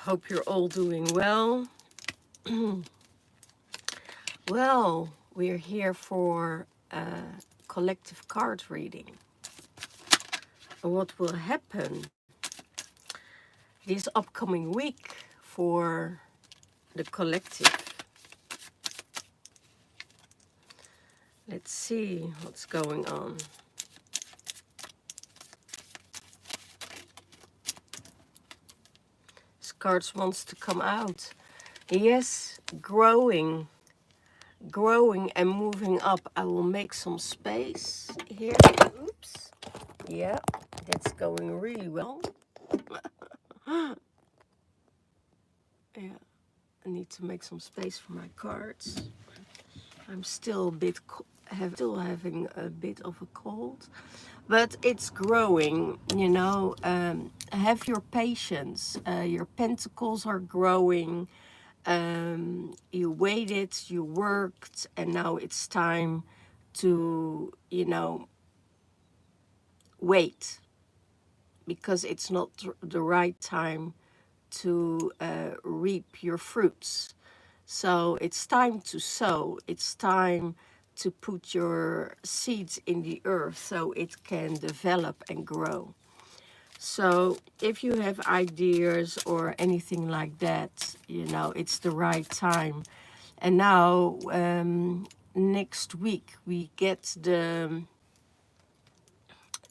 Hope you're all doing well. Well, we're here for a collective card reading. And what will happen this upcoming week for the collective? Let's see what's going on. This card wants to come out. Yes, growing and moving up. I will make some space here. Oops. Yeah, that's going really well. Yeah, I need to make some space for my cards. I'm still a bit still having a bit of a cold, but it's growing. You know, have your patience. Your pentacles are growing. You waited, you worked, and now it's time to, wait, because it's not the right time to reap your fruits. So it's time to sow. It's time to put your seeds in the earth so it can develop and grow. So if you have ideas or anything like that, it's the right time. And now, next week, we get the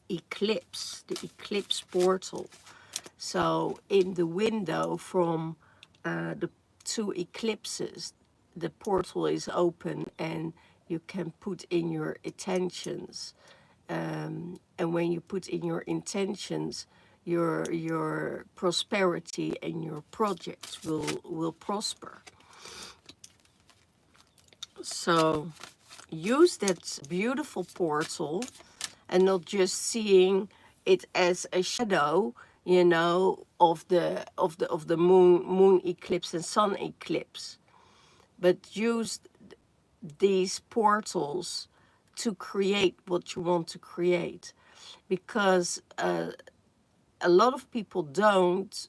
eclipse portal. So in the window from the two eclipses, the portal is open and you can put in your intentions. And when you put in your intentions, your prosperity and your projects will prosper. So use that beautiful portal and not just seeing it as a shadow, of the moon eclipse and sun eclipse, but use these portals to create what you want to create, because a lot of people don't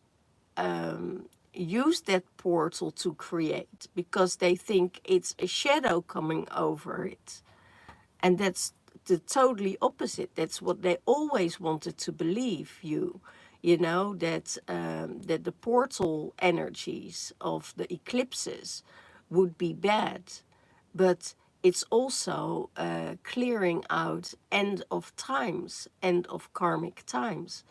use that portal to create because they think it's a shadow coming over it. And that's the totally opposite. That's what they always wanted to believe that the portal energies of the eclipses would be bad. But it's also clearing out end of times, end of karmic times.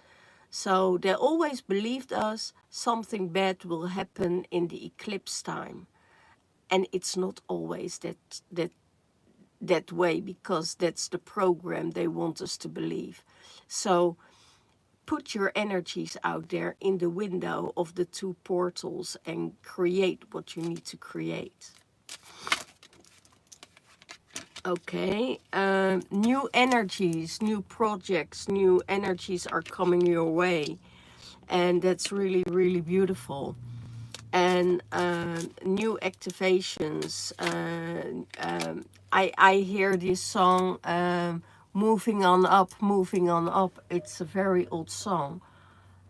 So they always believed us something bad will happen in the eclipse time. And it's not always that way, because that's the program they want us to believe. So put your energies out there in the window of the two portals and create what you need to create. Okay, new energies, new projects, new energies are coming your way. And that's really, really beautiful. And new activations. I hear this song, Moving On Up, Moving On Up. It's a very old song.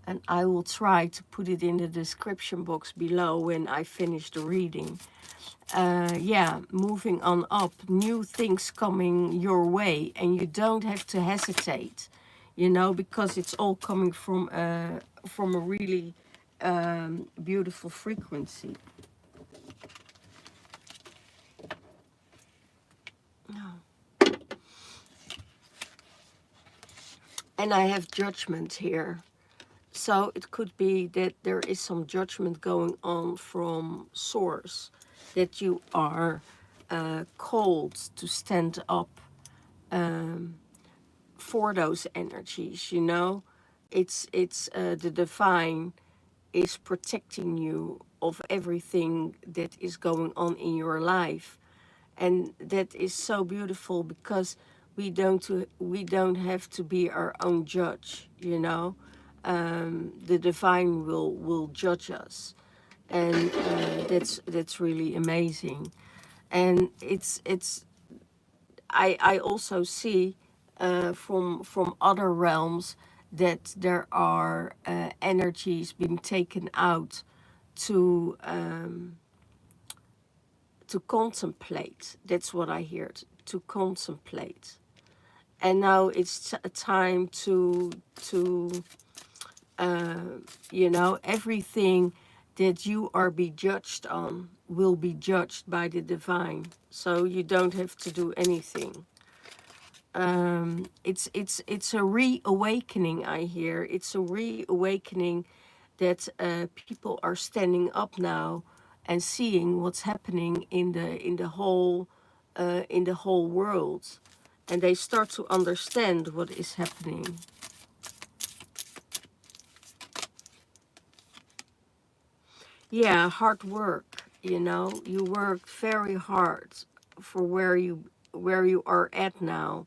And I will try to put it in the description box below when I finish the reading. Yeah, moving on up, new things coming your way, and you don't have to hesitate, because it's all coming from a really beautiful frequency. And I have judgment here. So it could be that there is some judgment going on from source, that you are called to stand up for those energies, It's the divine is protecting you of everything that is going on in your life. And that is so beautiful, because we don't have to be our own judge, The divine will judge us. And that's really amazing. And I also see from other realms that there are energies being taken out to contemplate. That's what I heard, to contemplate. And now it's a time to you know, everything that you are be judged on will be judged by the divine. So you don't have to do anything. It's a reawakening, I hear. It's a reawakening that people are standing up now and seeing what's happening in the whole world, and they start to understand what is happening. Yeah, hard work. You know, you worked very hard for where you are at now.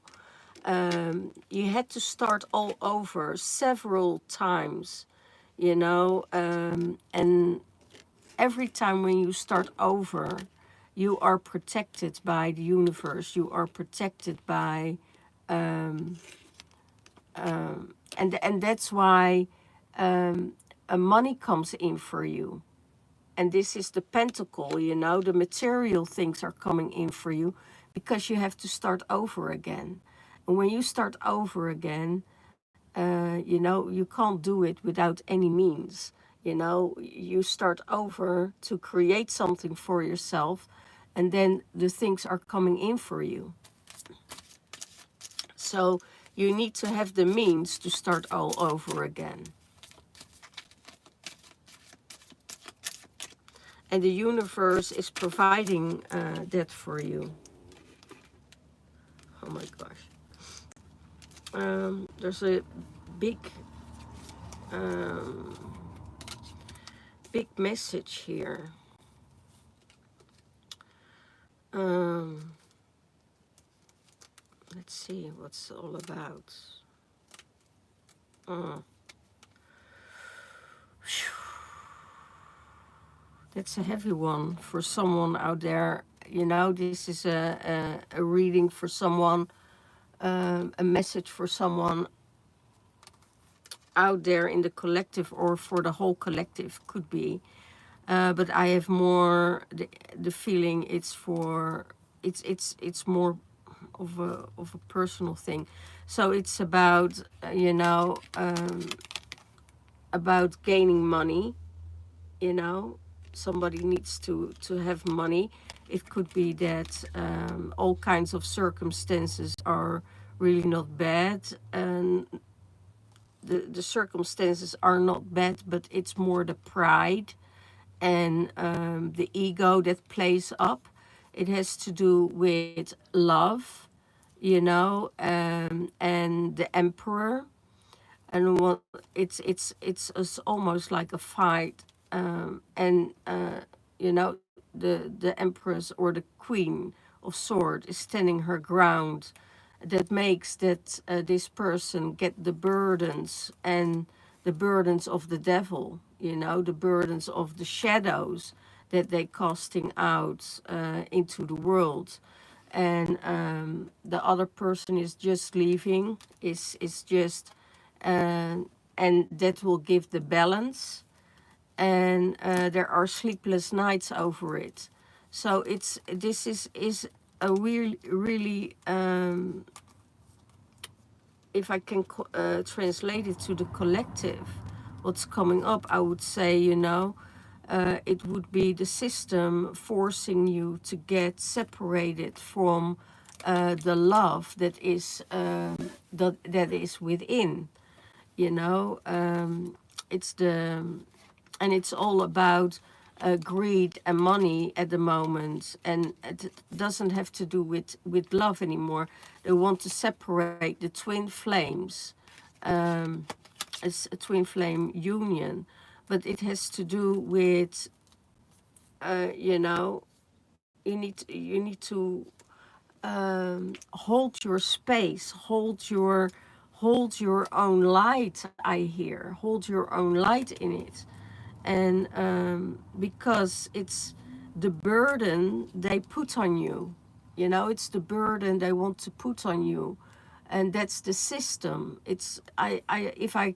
You had to start all over several times, you know, and every time when you start over, you are protected by the universe. You are protected by, and that's why money comes in for you. And this is the pentacle, you know, the material things are coming in for you because you have to start over again. And when you start over again, you know, you can't do it without any means. You know, you start over to create something for yourself, and then the things are coming in for you. So you need to have the means to start all over again. And the universe is providing that for you. Oh my gosh. There's a big, um, big message here. Um, let's see what's it all about. That's a heavy one for someone out there. You know, this is a reading for someone, a message for someone out there in the collective, or for the whole collective, could be. But I have more the feeling it's for it's more of a personal thing. So it's about you know, about gaining money. You know, somebody needs to have money. It could be that all kinds of circumstances are really not bad, and the circumstances are not bad, but it's more the pride and the ego that plays up. It has to do with love, you know, and the emperor. And what it's almost like a fight, and you know, the empress or the queen of sword is standing her ground. That makes that this person get the burdens, and the burdens of the devil, you know, the burdens of the shadows that they casting out into the world. And the other person is just leaving, is just and that will give the balance. And there are sleepless nights over it. So this is a really if I can translate it to the collective, what's coming up, I would say, you know, it would be the system forcing you to get separated from the love that is that is within. You know, it's the and it's all about greed and money at the moment, and it doesn't have to do with love anymore. They want to separate the twin flames as a twin flame union, but it has to do with you know, you need to hold your space, hold your own light. I hear, hold your own light in it. And because it's the burden they put on you, you know, it's the burden they want to put on you, and that's the system. It's I if I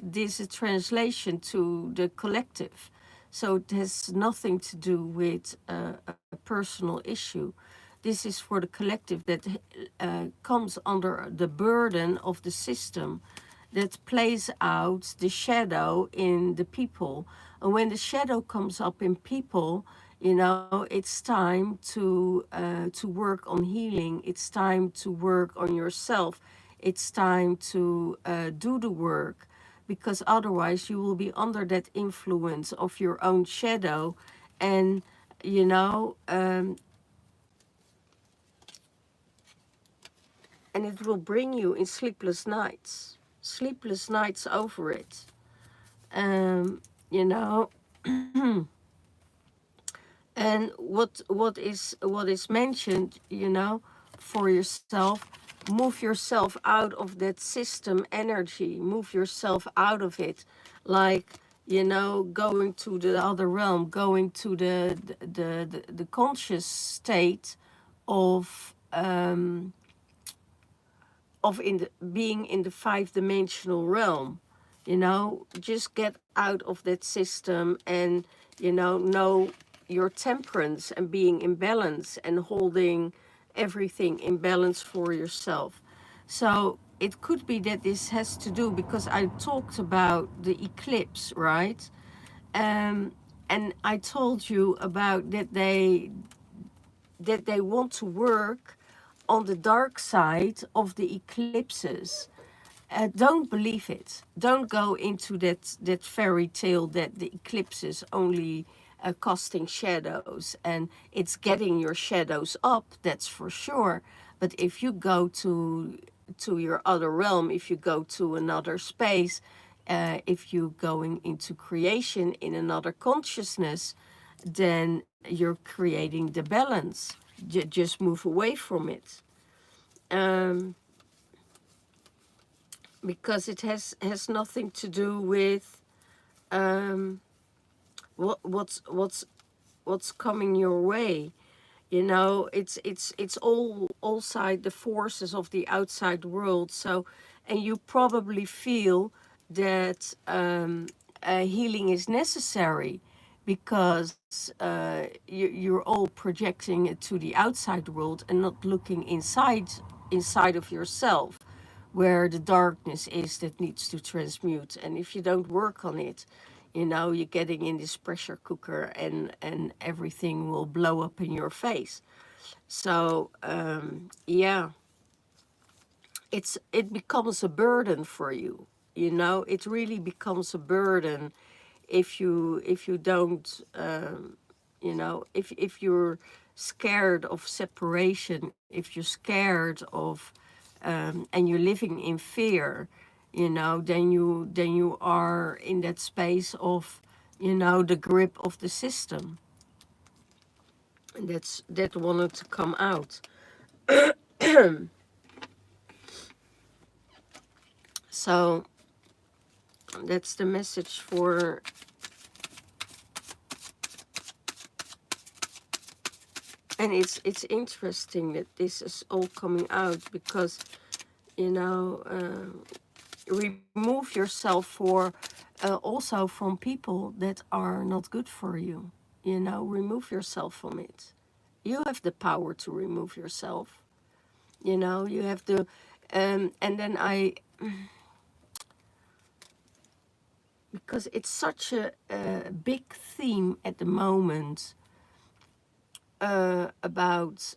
this is translation to the collective. So it has nothing to do with a personal issue. This is for the collective that comes under the burden of the system that plays out the shadow in the people. And when the shadow comes up in people, you know, it's time to work on healing. It's time to work on yourself. It's time to do the work, because otherwise you will be under that influence of your own shadow, and you know, and it will bring you in sleepless nights over it. You know, and what is mentioned, you know, for yourself, move yourself out of that system energy, move yourself out of it, like, you know, going to the other realm, going to the conscious state of in the, being in the five-dimensional realm. You know, just get out of that system, and you know your temperance and being in balance and holding everything in balance for yourself. So it could be that this has to do, because I talked about the eclipse, right? And I told you about that they want to work on the dark side of the eclipses. Don't believe it. Don't go into that fairy tale that the eclipse is only casting shadows and it's getting your shadows up. That's for sure. But if you go to your other realm, if you go to another space, if you're going into creation in another consciousness, then you're creating the balance. Just move away from it. Um, because it has nothing to do with um, what's coming your way. You know, it's all side the forces of the outside world. So, and you probably feel that healing is necessary, because you're all projecting it to the outside world and not looking inside of yourself, where the darkness is that needs to transmute. And if you don't work on it, you know, you're getting in this pressure cooker, and everything will blow up in your face. So yeah, it becomes a burden for you. You know, it really becomes a burden if you don't you know, if you're scared of separation, if you're scared of and you're living in fear, you know, then you are in that space of, you know, the grip of the system. And that wanted to come out. So that's the message for, and it's interesting that this is all coming out, because, you know, remove yourself for also from people that are not good for you. You know, remove yourself from it. You have the power to remove yourself. You know, you have to, and then because it's such a big theme at the moment about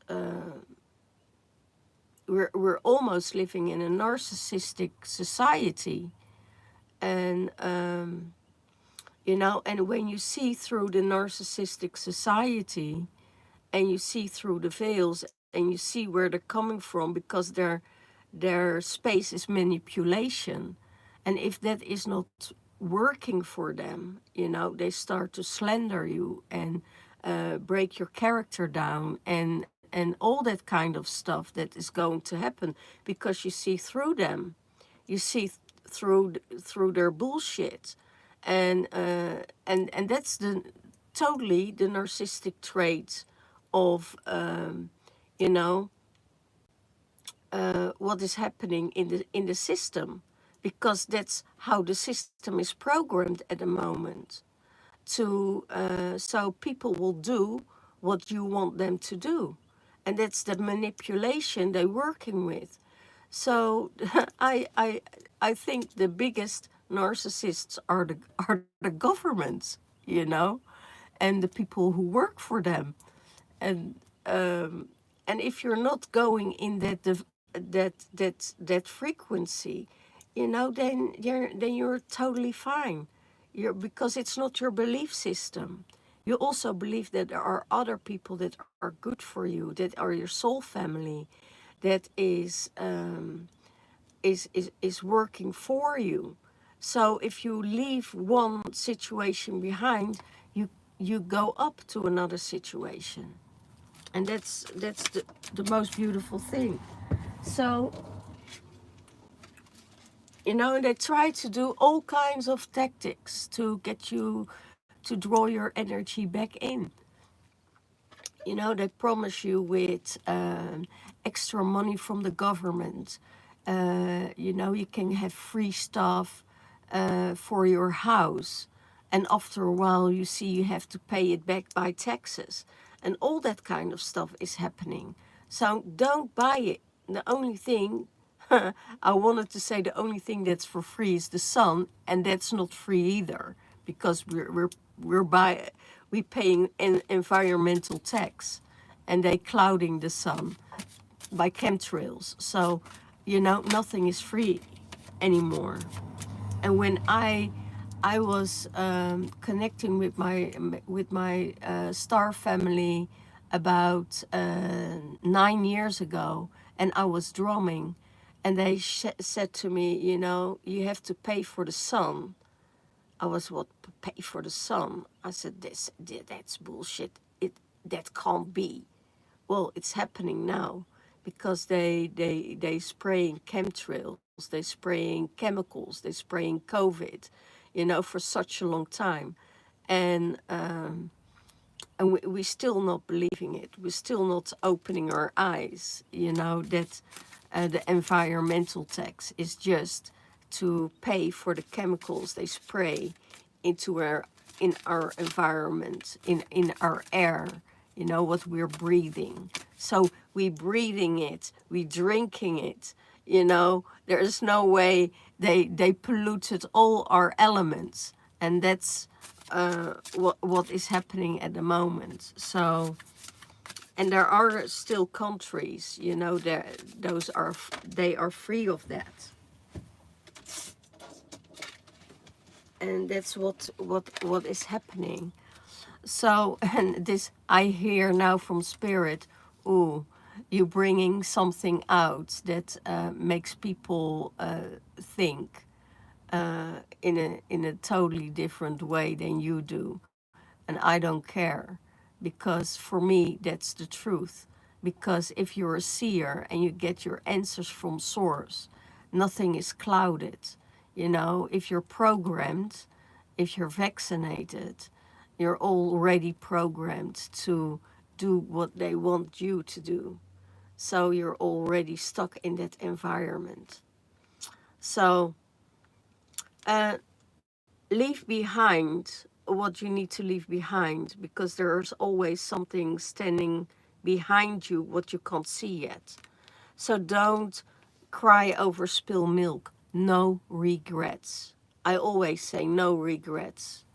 we're almost living in a narcissistic society, and you know, and when you see through the narcissistic society, and you see through the veils, and you see where they're coming from, because their space is manipulation. And if that is not working for them, you know, they start to slander you and break your character down, and all that kind of stuff that is going to happen, because you see through them. You see through their bullshit. And that's the totally the narcissistic trait of you know, what is happening in the system, because that's how the system is programmed at the moment. to so people will do what you want them to do, and that's the manipulation they're working with. So I think the biggest narcissists are the governments, you know, and the people who work for them. And and if you're not going in that frequency, you know, then you're totally fine. You're, because it's not your belief system. You also believe that there are other people that are good for you, that are your soul family, that is working for you. So if you leave one situation behind, you go up to another situation, and that's the most beautiful thing. So, you know, and they try to do all kinds of tactics to get you to draw your energy back in. You know, they promise you with extra money from the government. You know, you can have free stuff for your house. And after a while, you see you have to pay it back by taxes. And all that kind of stuff is happening. So don't buy it. The only thing, I wanted to say the only thing that's for free is the sun, and that's not free either, because we paying an environmental tax, and they clouding the sun by chemtrails. So, you know, nothing is free anymore. And when I was connecting with my star family about 9 years ago, and I was drumming, and they said to me, you know, you have to pay for the sun. I was, what, pay for the sun? I said, that's bullshit. That can't be. Well, it's happening now, because they spraying chemtrails, they spraying chemicals, they spraying COVID, you know, for such a long time, and we still not believing it. We're still not opening our eyes, you know, that the environmental tax is just to pay for the chemicals they spray into our environment, in our air, you know, what we're breathing. So we breathing it, we drinking it, you know, there is no way they polluted all our elements, and that's what is happening at the moment. So, and there are still countries, you know, they are free of that, and that's what is happening. So, and this I hear now from Spirit, ooh, you bringing something out that makes people think in a totally different way than you do, and I don't care, because for me that's the truth. Because if you're a seer and you get your answers from source, nothing is clouded. You know, if you're programmed, if you're vaccinated, you're already programmed to do what they want you to do. So you're already stuck in that environment. So leave behind what you need to leave behind, because there's always something standing behind you what you can't see yet. So don't cry over spilled milk. No regrets. I always say no regrets,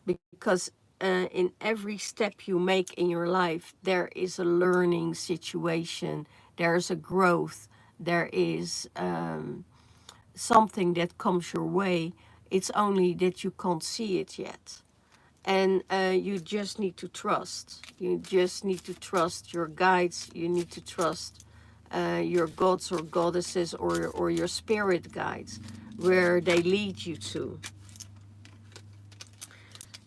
because in every step you make in your life, there is a learning situation, there is a growth, there is something that comes your way. It's only that you can't see it yet. And you just need to trust. You just need to trust your guides. You need to trust your gods or goddesses, or your spirit guides, where they lead you to.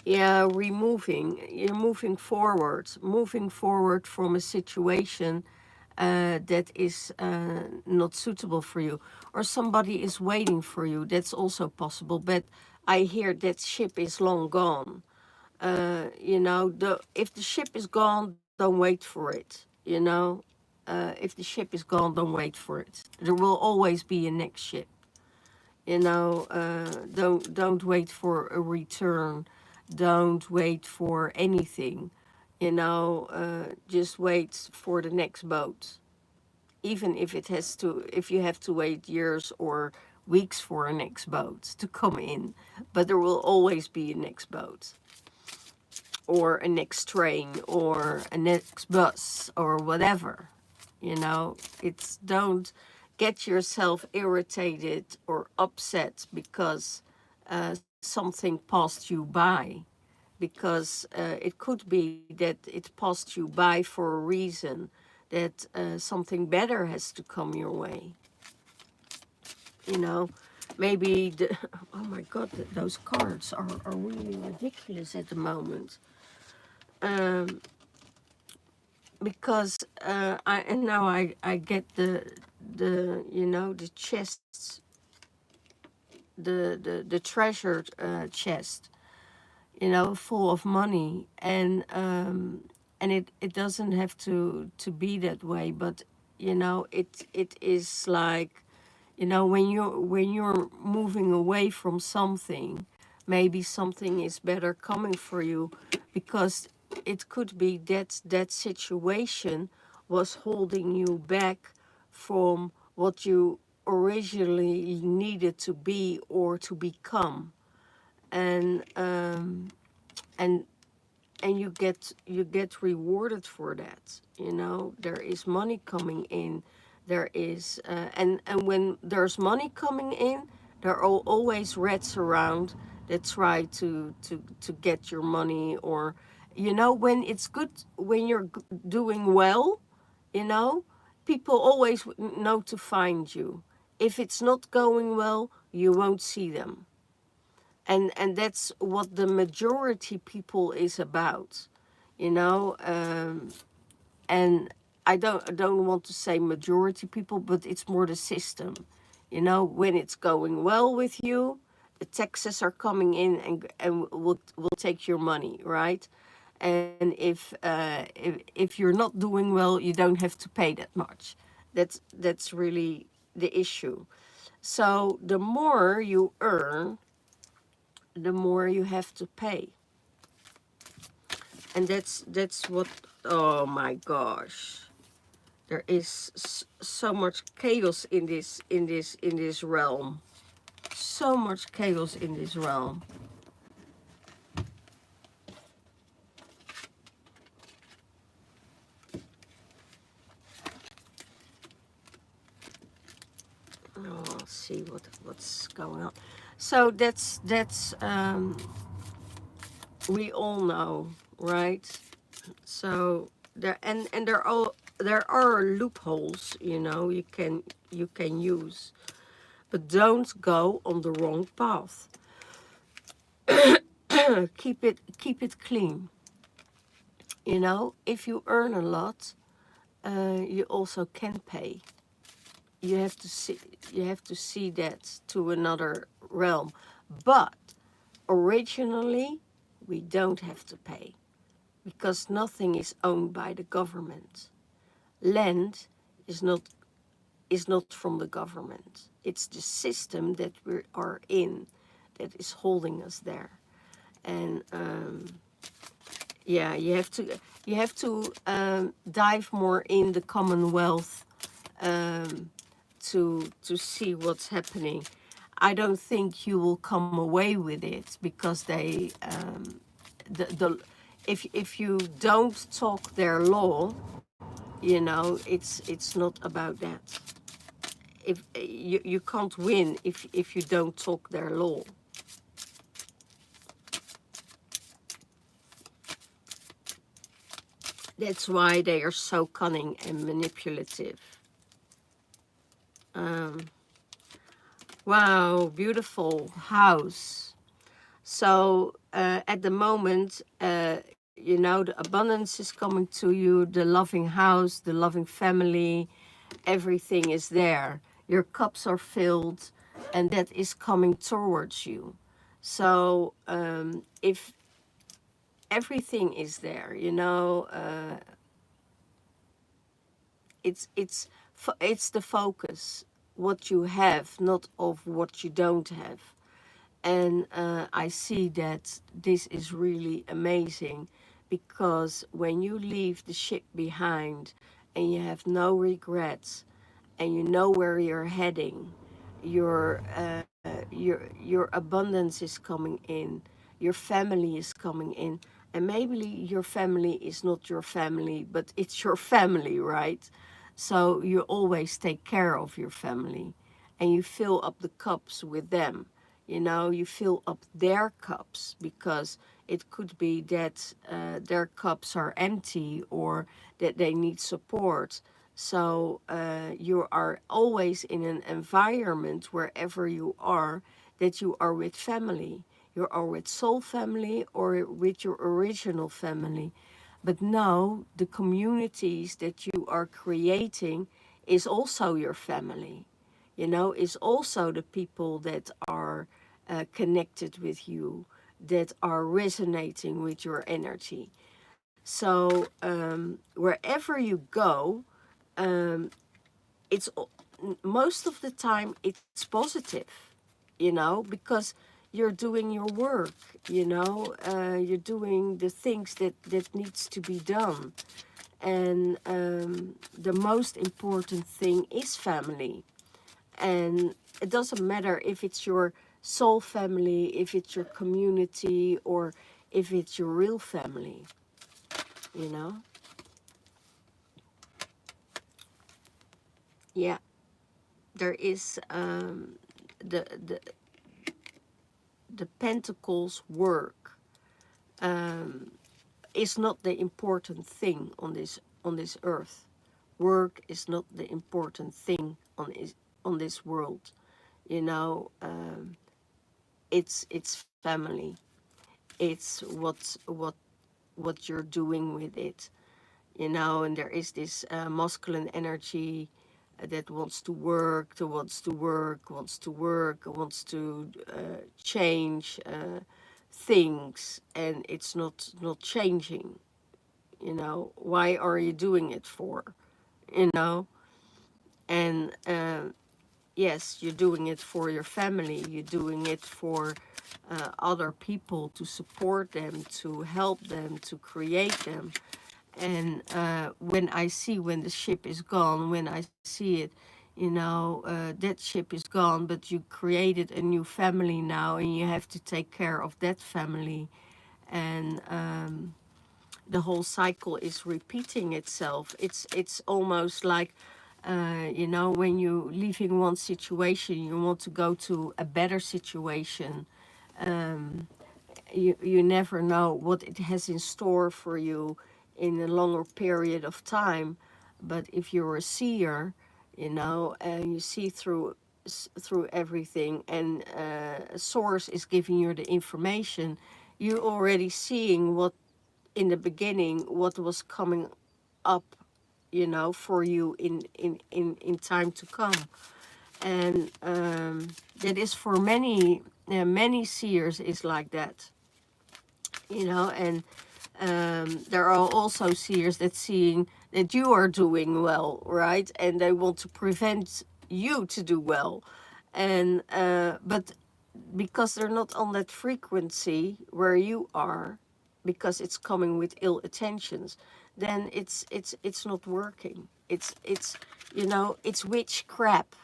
Yeah, you're moving forward from a situation that is not suitable for you, or somebody is waiting for you. That's also possible, but I hear that ship is long gone. You know, if the ship is gone, don't wait for it. You know, if the ship is gone, don't wait for it. There will always be a next ship. You know, don't wait for a return. Don't wait for anything, just wait for the next boat. Even if you have to wait years or weeks for a next boat to come in, but there will always be a next boat or a next train or a next bus or whatever. It's don't get yourself irritated or upset because something passed you by, because it could be that it passed you by for a reason, that something better has to come your way. You know, maybe oh my God, those cards are really ridiculous at the moment. Um, because I get the chests, the treasured chest, full of money, and it doesn't have to be that way, but it is like, when you're moving away from something, maybe something is better coming for you, because it could be that that situation was holding you back from what you originally needed to be or to become. And um, and and you get rewarded for that. There is money coming in. There is and when there's money coming in, there are always rats around that try to get your money. Or when it's good, when you're doing well, you know people always know to find you. If it's not going well, you won't see them. And that's what the majority people is about. you know and I don't want to say majority people, but it's more the system. When it's going well with you, the taxes are coming in and will take your money, right? And if you're not doing well, you don't have to pay that much. That's really the issue. So the more you earn, the more you have to pay. And that's what. Oh my gosh, there is so much chaos in this realm. So much chaos in this realm. Oh, I'll see what's going on. So that's we all know, right? So there are loopholes, you can use, but don't go on the wrong path. Keep it clean. If you earn a lot, you also can pay. You have to see that to another realm. But originally, we don't have to pay, because nothing is owned by the government. Land is not from the government. It's the system that we are in that is holding us there. And yeah, you have to dive more in the Commonwealth, to see what's happening. I don't think you will come away with it, because the if you don't talk their law, it's not about that. If you can't win if you don't talk their law. That's why they are so cunning and manipulative. Um, wow, beautiful house. So at the moment, the abundance is coming to you, the loving house, the loving family, everything is there. Your cups are filled, and that is coming towards you. So if everything is there, it's the focus, what you have, not of what you don't have. And I see that this is really amazing, because when you leave the ship behind and you have no regrets and you know where you're heading, your abundance is coming in, your family is coming in, and maybe your family is not your family, but it's your family, right? So you always take care of your family, and you fill up the cups with them. You know, you fill up their cups, because it could be that their cups are empty, or that they need support. So you are always in an environment, wherever you are, that you are with family. You are with soul family or with your original family. But now the communities that you are creating is also your family. You know, is also the people that are connected with you, that are resonating with your energy. So wherever you go, um, most of the time it's positive, you know, because you're doing your work, you know, you're doing the things that needs to be done. And the most important thing is family. And it doesn't matter if it's your soul family, if it's your community, or if it's your real family, you know. Yeah, there is the the pentacles work is not the important thing on this earth. Work is not the important thing on this world. You know, it's family. It's what you're doing with it. You know, and there is this masculine energy that wants to work, that wants to work, wants to work, wants to change things, and it's not changing. You know, why are you doing it for? You know, and yes, you're doing it for your family. You're doing it for other people, to support them, to help them, to create them. And when the ship is gone, when I see it, you know, that ship is gone, but you created a new family now, and you have to take care of that family. And the whole cycle is repeating itself. It's almost like, you know, when you leaving one situation, you want to go to a better situation. Um, you never know what it has in store for you in a longer period of time. But if you're a seer, you know, and you see through everything, and a source is giving you the information, you're already seeing what in the beginning what was coming up, you know, for you in time to come. And that is for many seers is like that, you know. And there are also seers that seeing that you are doing well, right, and they want to prevent you to do well. And but because they're not on that frequency where you are, because it's coming with ill intentions, then it's not working. It's you know, it's witchcraft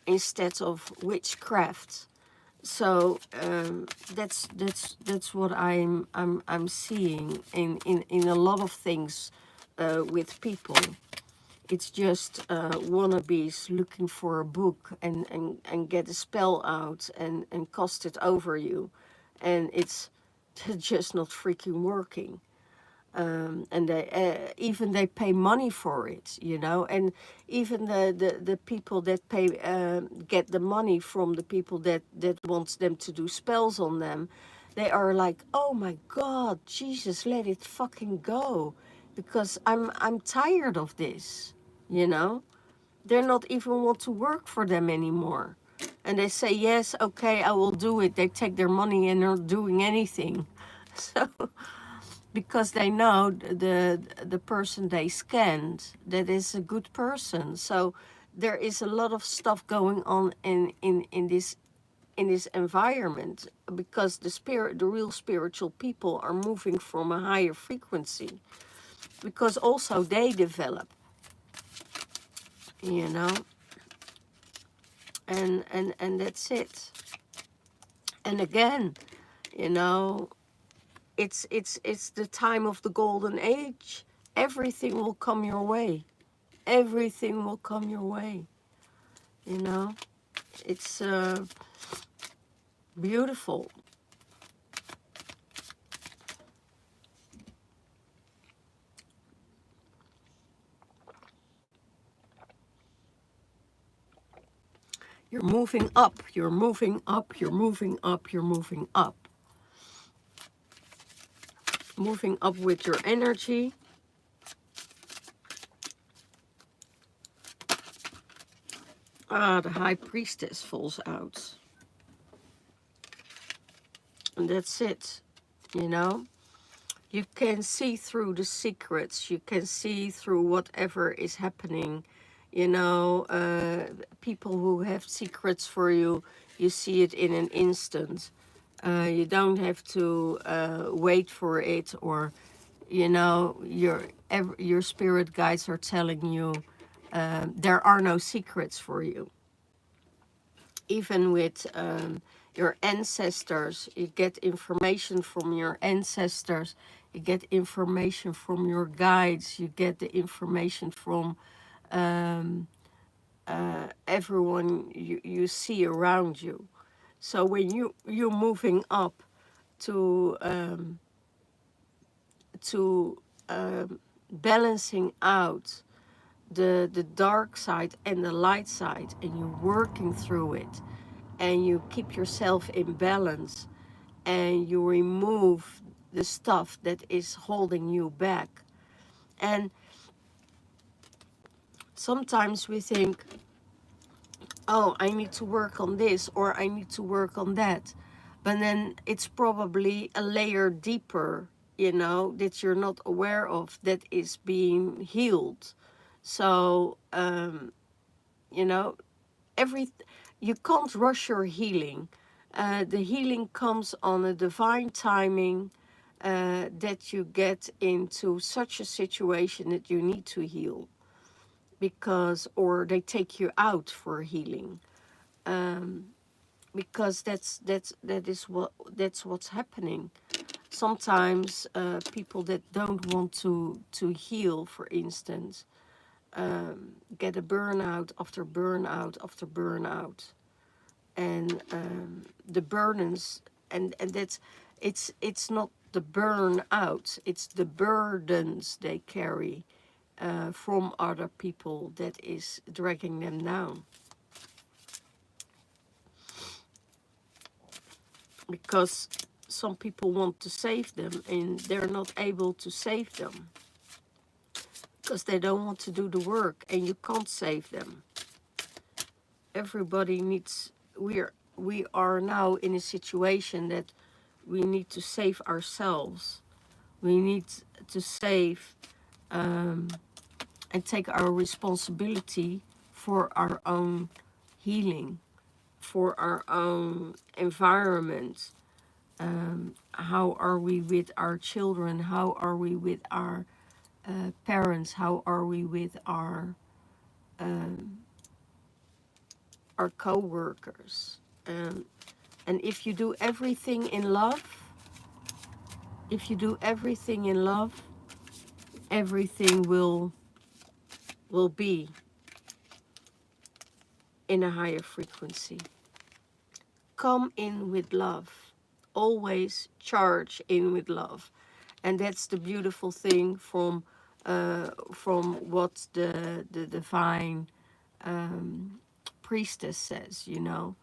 instead of witchcraft. So that's what I'm seeing in a lot of things with people. It's just wannabes looking for a book and get a spell out and cast it over you, and it's just not freaking working. And they even they pay money for it, you know. And even the people that pay get the money from the people that wants them to do spells on them, they are like, oh my god, Jesus, let it fucking go, because I'm tired of this, you know. They're not even want to work for them anymore, and they say, yes, okay, I will do it. They take their money and are not doing anything. So because they know the person they scanned that is a good person. So there is a lot of stuff going on in in this environment, because the real spiritual people are moving from a higher frequency, because also they develop, you know, and that's it. And again, you know, it's the time of the golden age. Everything will come your way. Everything will come your way. You know, it's beautiful. You're moving up. You're moving up. You're moving up. You're moving up. Moving up with your energy. Ah, the High Priestess falls out. And that's it, you know. You can see through the secrets. You can see through whatever is happening. You know, people who have secrets for you, you see it in an instant. You don't have to wait for it, or, you know, your spirit guides are telling you there are no secrets for you. Even with your ancestors, you get information from your ancestors, you get information from your guides, you get the information from everyone you see around you. So when you're moving up to to balancing out the dark side and the light side, and you're working through it, and you keep yourself in balance, and you remove the stuff that is holding you back. And sometimes we think, oh, I need to work on this, or I need to work on that. But then it's probably a layer deeper, you know, that you're not aware of, that is being healed. So, you know, you can't rush your healing. The healing comes on a divine timing, that you get into such a situation that you need to heal, because, or they take you out for healing, because that's what's happening. Sometimes people that don't want to heal, for instance, get a burnout after burnout after burnout, and the burdens, and that's, it's not the burnout, it's the burdens they carry from other people that is dragging them down, because some people want to save them and they're not able to save them because they don't want to do the work, and you can't save them. Everybody needs, we are now in a situation that we need to save ourselves. We need to save and take our responsibility for our own healing, for our own environment. How are we with our children? How are we with our parents? How are we with our co-workers? And if you do everything in love, if you do everything in love, everything will be in a higher frequency. Come in with love. Always charge in with love. And that's the beautiful thing from what the divine priestess says, you know.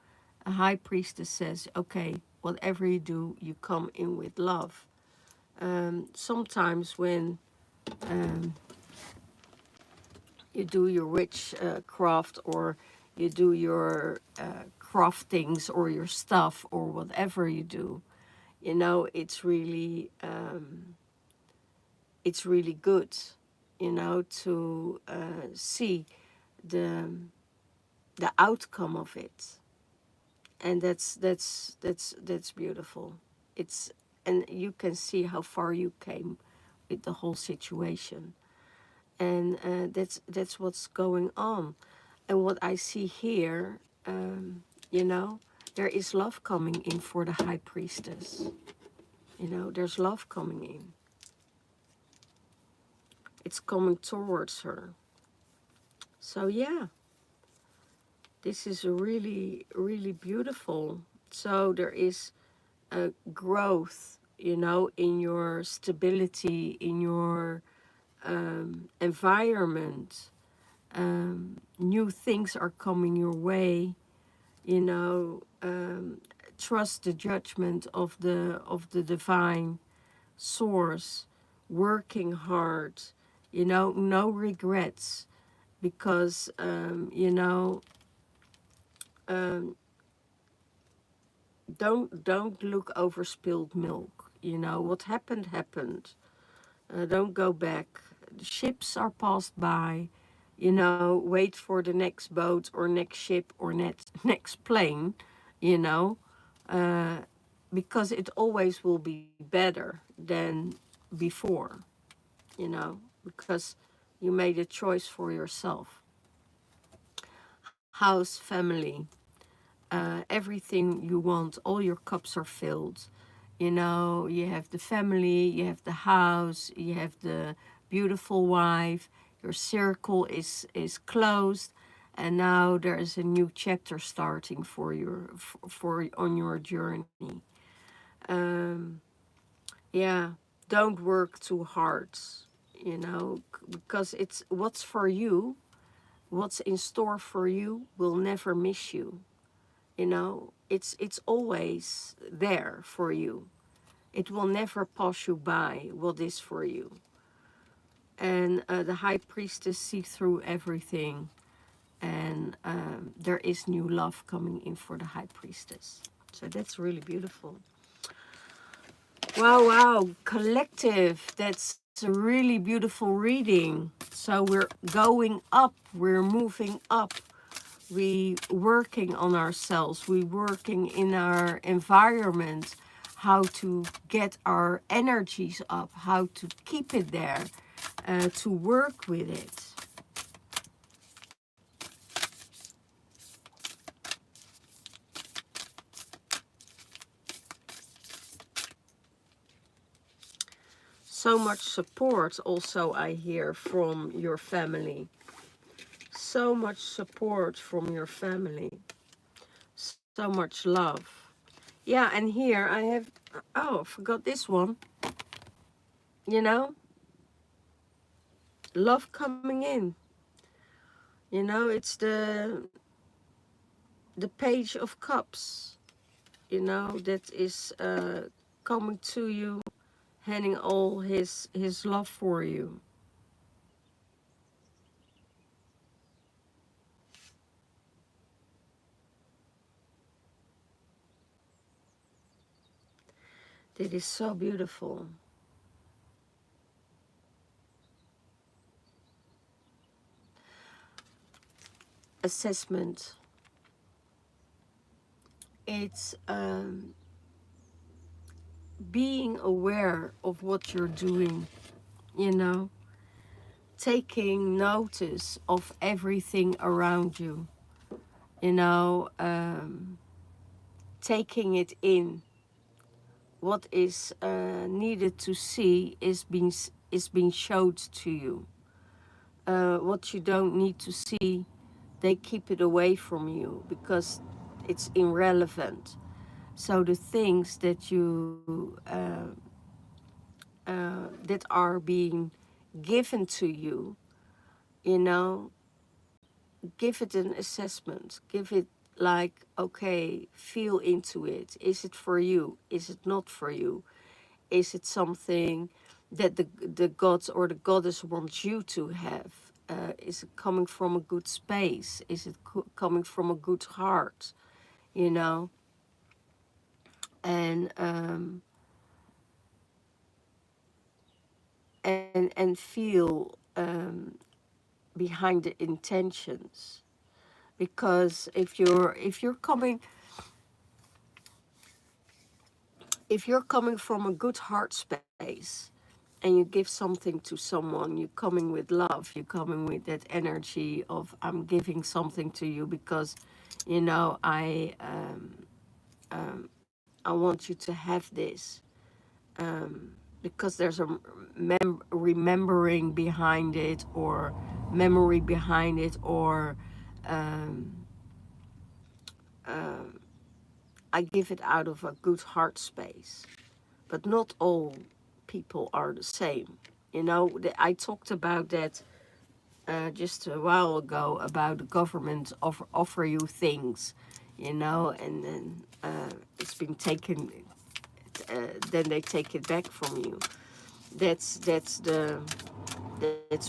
A high priestess says, okay, whatever you do, you come in with love. Sometimes when you do your witch craft, or you do your craftings, or your stuff, or whatever you do, you know, it's really good, you know, to see the outcome of it. And that's beautiful. It's, and you can see how far you came with the whole situation. And that's what's going on. And what I see here, you know, there is love coming in for the high priestess. You know, there's love coming in. It's coming towards her. So yeah, this is really, really beautiful. So there is a growth, you know, in your stability, in your environment. New things are coming your way, you know. Trust the judgment of the divine source, working hard, you know, no regrets, because you know, um, don't look over spilled milk. You know, what happened happened. Don't go back. The ships are passed by. You know, wait for the next boat or next ship or next plane. You know, uh, because it always will be better than before. You know, because you made a choice for yourself. House, family, everything you want, all your cups are filled. You know, you have the family, you have the house, you have the beautiful wife, your circle is closed, and now there is a new chapter starting for your for on your journey. Um, yeah, don't work too hard, you know, because it's what's for you, what's in store for you will never miss you. You know, it's always there for you. It will never pass you by what is for you. And the high priestess sees through everything, and there is new love coming in for the high priestess. So that's really beautiful. Wow, wow, collective. That's a really beautiful reading. So we're going up, we're moving up, we working on ourselves, we working in our environment, how to get our energies up, how to keep it there, to work with it. So much support also I hear from your family. So much support from your family. So much love. Yeah, and here I have, oh, I forgot this one. You know, love coming in. You know, it's the page of cups, you know, that is coming to you, handing all his love for you. It is so beautiful. Assessment. It's being aware of what you're doing, you know, taking notice of everything around you, you know, taking it in. What is needed to see is being showed to you. What you don't need to see, they keep it away from you because it's irrelevant. So the things that that are being given to you, you know, give it an assessment. Give it like, okay, feel into it. Is it for you? Is it not for you? Is it something that the gods or the goddess wants you to have? Is it coming from a good space? Is it coming from a good heart? You know, and and feel behind the intentions, because if you're coming if you're coming from a good heart space and you give something to someone, you're coming with love, you're coming with that energy of I'm giving something to you because, you know, I want you to have this. Because there's a remembering behind it, or memory behind it, or um, I give it out of a good heart space. But not all people are the same. You know, I talked about that just a while ago about the government offer you things, you know, and then it's been taken, then they take it back from you. That's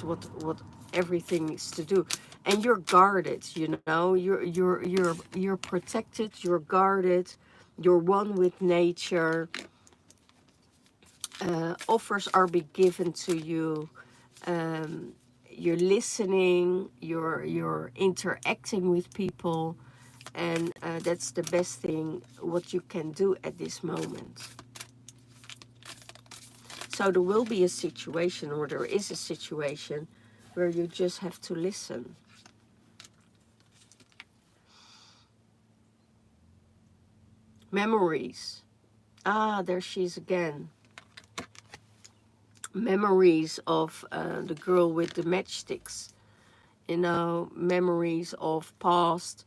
what everything needs to do, and you're guarded. You know, you're protected. You're guarded. You're one with nature. Offers are be given to you. Um, you're listening. You're interacting with people, and that's the best thing what you can do at this moment. So there will be a situation, or there is a situation, where you just have to listen. Memories. Ah, there she is again. Memories of the girl with the matchsticks. You know, memories of past.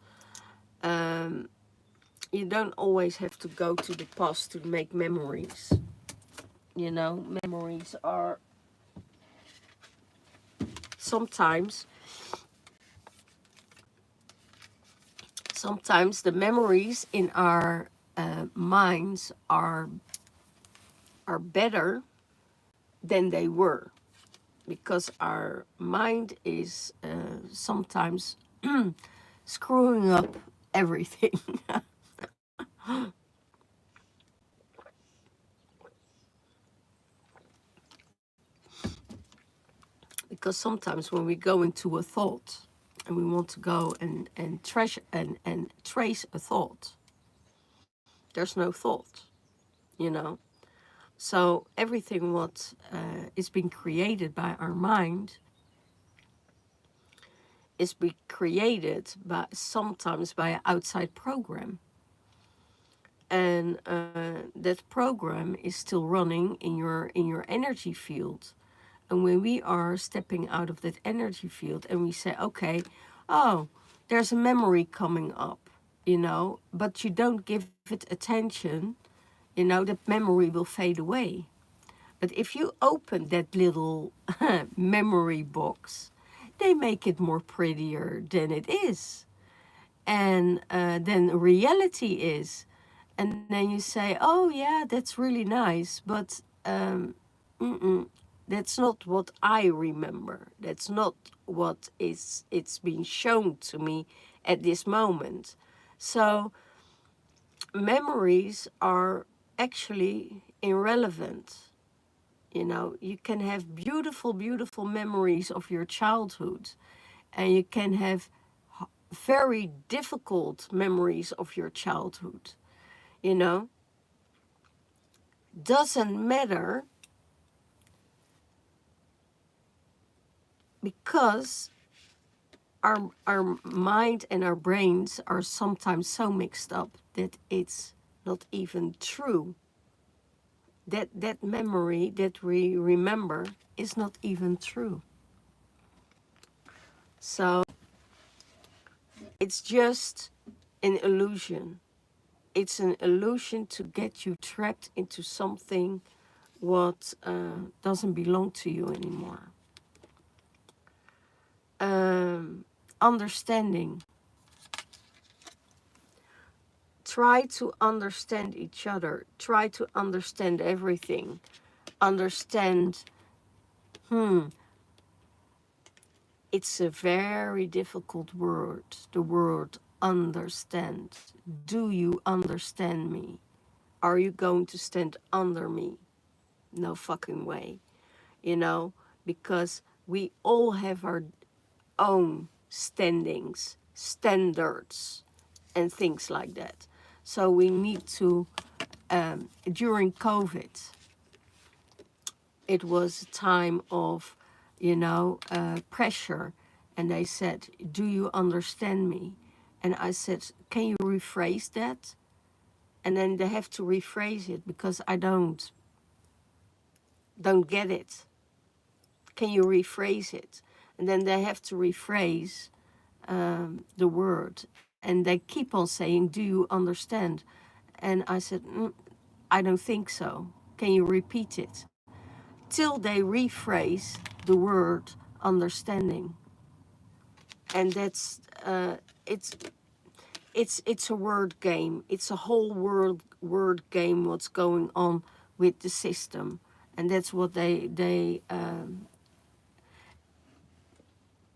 Um, you don't always have to go to the past to make memories. You know, memories are sometimes the memories in our minds are better than they were, because our mind is sometimes screwing up everything. Because sometimes when we go into a thought and we want to go and trace a thought, there's no thought, you know. So everything what is being created by our mind is being created by sometimes by an outside program. And that program is still running in your energy field. And when we are stepping out of that energy field and we say, okay, oh, there's a memory coming up, you know, but you don't give it attention, you know, that memory will fade away. But if you open that little memory box, they make it more prettier than it is. And then reality is. And then you say, oh, yeah, that's really nice. But that's not what I remember. That's not what it's been shown to me at this moment. So memories are actually irrelevant. You know, you can have beautiful, beautiful memories of your childhood, and you can have very difficult memories of your childhood. You know, doesn't matter, because our mind and our brains are sometimes so mixed up that it's not even true. That memory that we remember is not even true. So it's just an illusion. It's an illusion to get you trapped into something what doesn't belong to you anymore. Understanding. Try to understand each other. Try to understand everything. Understand, it's a very difficult word, the word understand. Do you understand me? Are you going to stand under me? No fucking way. You know, because we all have our own standings, standards, and things like that. So we need to during COVID, it was a time of, pressure. And they said, do you understand me? And I said, can you rephrase that? And then they have to rephrase it because I don't get it. Can you rephrase it? And then they have to rephrase the word. And they keep on saying, do you understand? And I said, I don't think so. Can you repeat it? Till they rephrase the word understanding. And that's, it's a word game. It's a whole word game what's going on with the system. And that's what they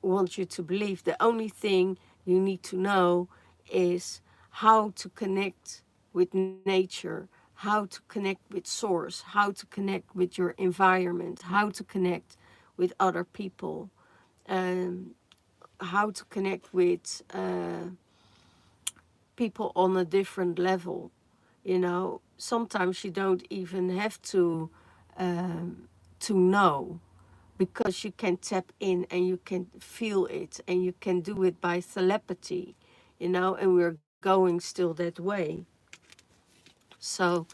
want you to believe. The only thing you need to know is how to connect with nature, how to connect with source, how to connect with your environment, how to connect with other people, how to connect with people on a different level. Sometimes you don't even have to know, because you can tap in and you can feel it, and you can do it by telepathy, and we're going still that way. So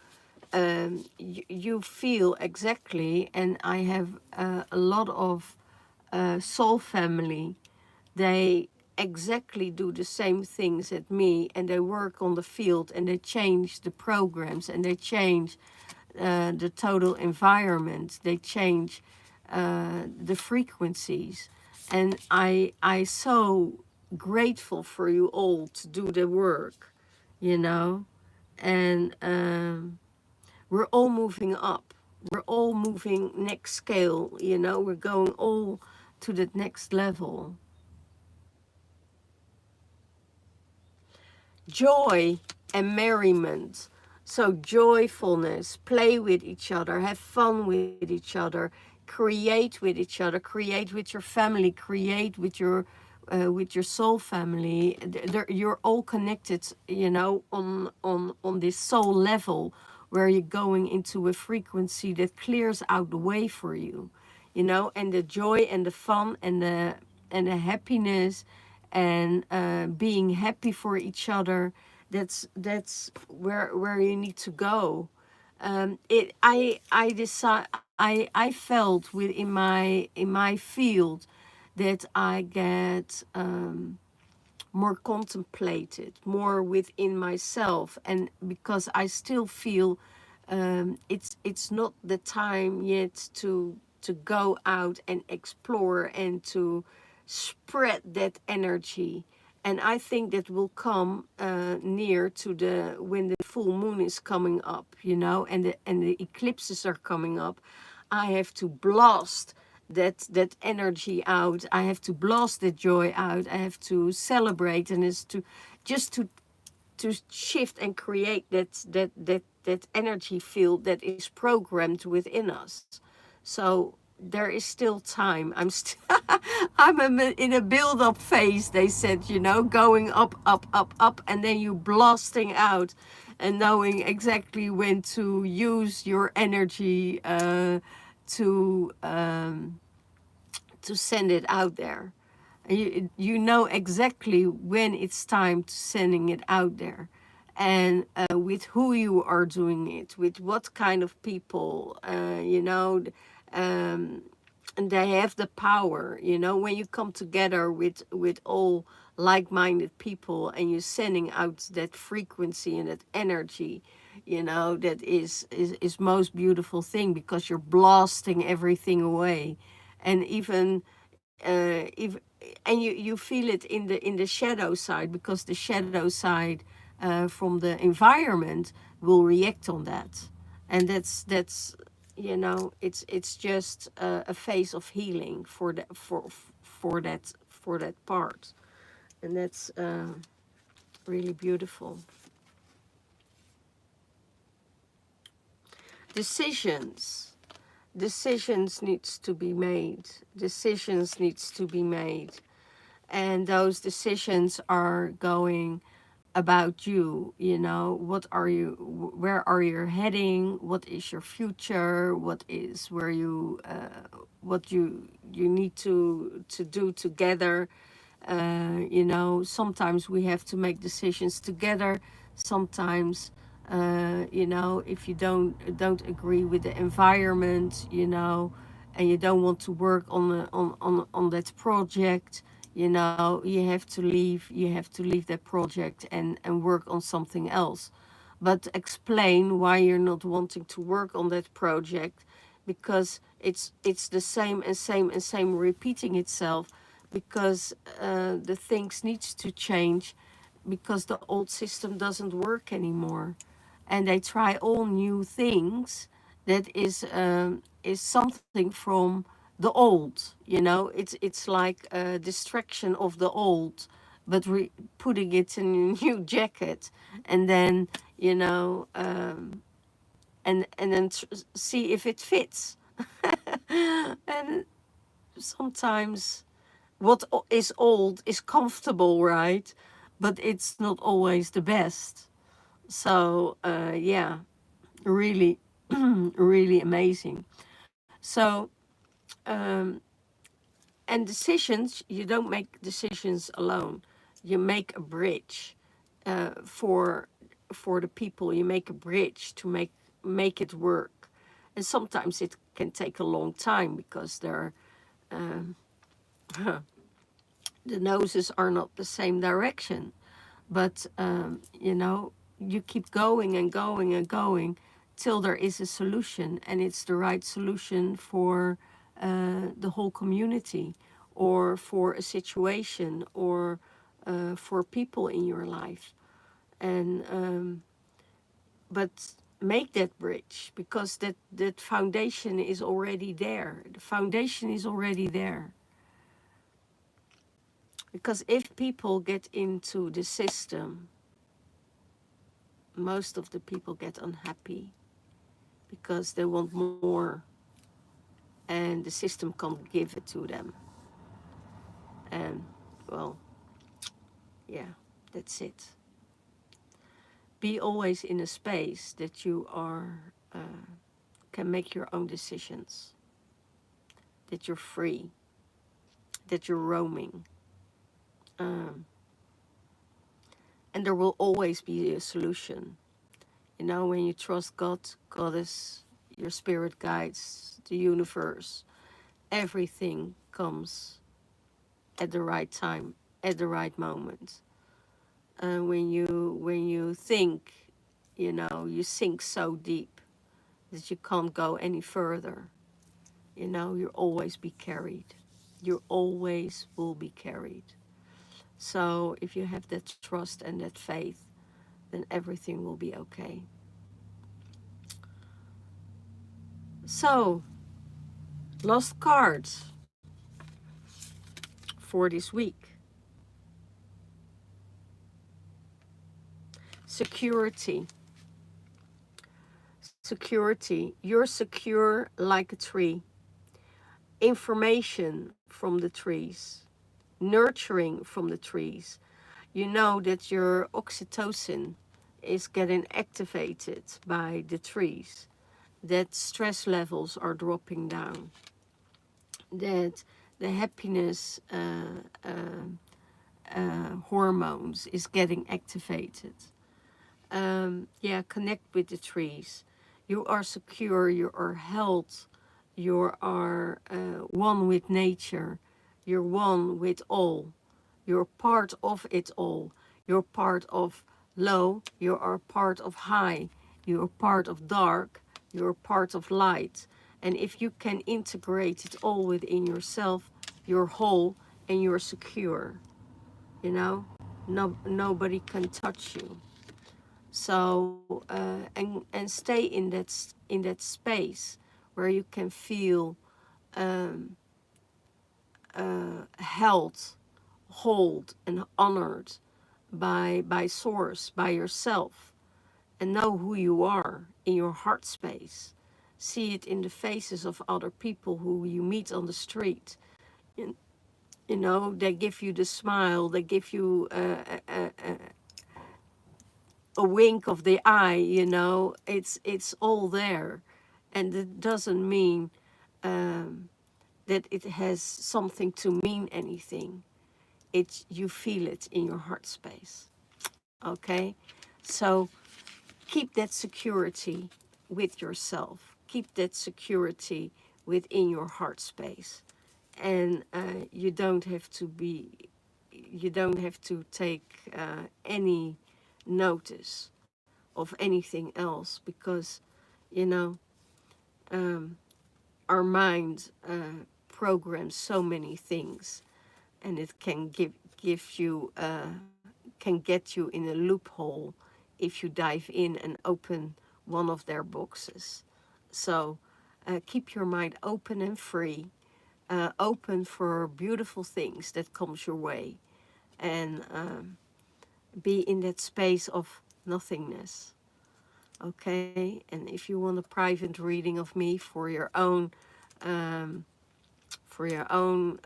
you feel exactly, and I have a lot of soul family. They exactly do the same things as me, and they work on the field, and they change the programs, and they change the total environment. They change the frequencies. And I so grateful for you all to do the work, and we're all moving up. We're all moving next scale, we're going all to the next level. Joy and merriment. So joyfulness, play with each other, have fun with each other, create with each other, create with your family, create with your soul family. You're all connected, on this soul level, where you're going into a frequency that clears out the way for you, and the joy and the fun and the happiness, and being happy for each other. That's where you need to go. I felt in my field that I get more contemplated, more within myself, and because I still feel it's not the time yet to go out and explore and to spread that energy. And I think that will come near to when the full moon is coming up, and the eclipses are coming up. I have to blast that energy out. I have to blast the joy out. I have to celebrate, and it's to shift and create that energy field that is programmed within us. So there is still time. I'm in a build-up phase. They said, going up, up, up, up, and then you blasting out, and knowing exactly when to use your energy to send it out there. You know exactly when it's time to sending it out there, and with who you are doing it, with what kind of people, and they have the power, when you come together with all like-minded people, and you're sending out that frequency and that energy, that is most beautiful thing, because you're blasting everything away. And even if and you feel it in the shadow side, because the shadow side from the environment will react on that. And that's it's just a phase of healing for that part. And that's really beautiful. Decisions needs to be made. And those decisions are going about you, you know, what are you, where are you heading, what is your future, what is where you what you need to do together. You know, sometimes we have to make decisions together. Sometimes, you know, if you don't agree with the environment, you know, and you don't want to work on on that project, you know, you have to leave. You have to leave that project and work on something else. But explain why you're not wanting to work on that project, because it's the same and same and same repeating itself, because the things needs to change, because the old system doesn't work anymore, and they try all new things that is something from the old. You know, it's like a distraction of the old, but putting it in a new jacket, and then you know, and then see if it fits. And sometimes what is old is comfortable, right? But it's not always the best. So yeah, really, really amazing. So um, and decisions, you don't make decisions alone. You make a bridge for the people. You make a bridge to make it work. And sometimes it can take a long time, because there the noses are not the same direction. But you know, you keep going and going and going till there is a solution, and it's the right solution for the whole community, or for a situation, or for people in your life. And but make that bridge, because that foundation is already there. The foundation is already there. Because if people get into the system, most of the people get unhappy, because they want more, and the system can't give it to them. And well, yeah, that's it. Be always in a space that you are can make your own decisions, that you're free, that you're roaming. um, and there will always be a solution. You know, when you trust God, Goddess, your spirit guides, the universe, everything comes at the right time, at the right moment. When you think, you know, you sink so deep that you can't go any further. You know, you always be carried. You always will be carried. So if you have that trust and that faith, then everything will be okay. So, lost cards for this week. Security. Security. You're secure like a tree. Information from the trees. Nurturing from the trees. You know that your oxytocin is getting activated by the trees, that stress levels are dropping down, that the happiness hormones is getting activated. Yeah, connect with the trees. You are secure, you are held, you are one with nature, you're one with all. You're part of it all. You're part of low, you are part of high, you're part of dark, you're part of light. And if you can integrate it all within yourself, you're whole and you're secure. You know, nobody can touch you. So and stay in that space where you can feel held, hold, and honored by source, by yourself, and know who you are in your heart space. See it in the faces of other people who you meet on the street. You, you know, they give you the smile, they give you a wink of the eye, you know, it's all there. And it doesn't mean that it has something to mean anything. It's, you feel it in your heart space. Okay? So keep that security with yourself. Keep that security within your heart space. And you don't have to take any notice of anything else, because, you know, um, our mind programs so many things, and it can give you can get you in a loophole if you dive in and open one of their boxes. So keep your mind open and free, open for beautiful things that comes your way, and be in that space of nothingness. Okay, and if you want a private reading of me um, for your own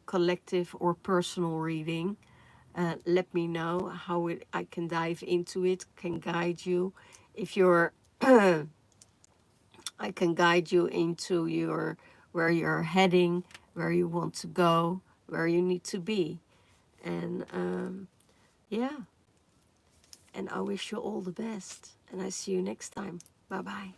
collective or personal reading, let me know how I can dive into it, can guide you. If you're, I can guide you into your where you're heading, where you want to go, where you need to be, and yeah. And I wish you all the best. And I see you next time. Bye bye.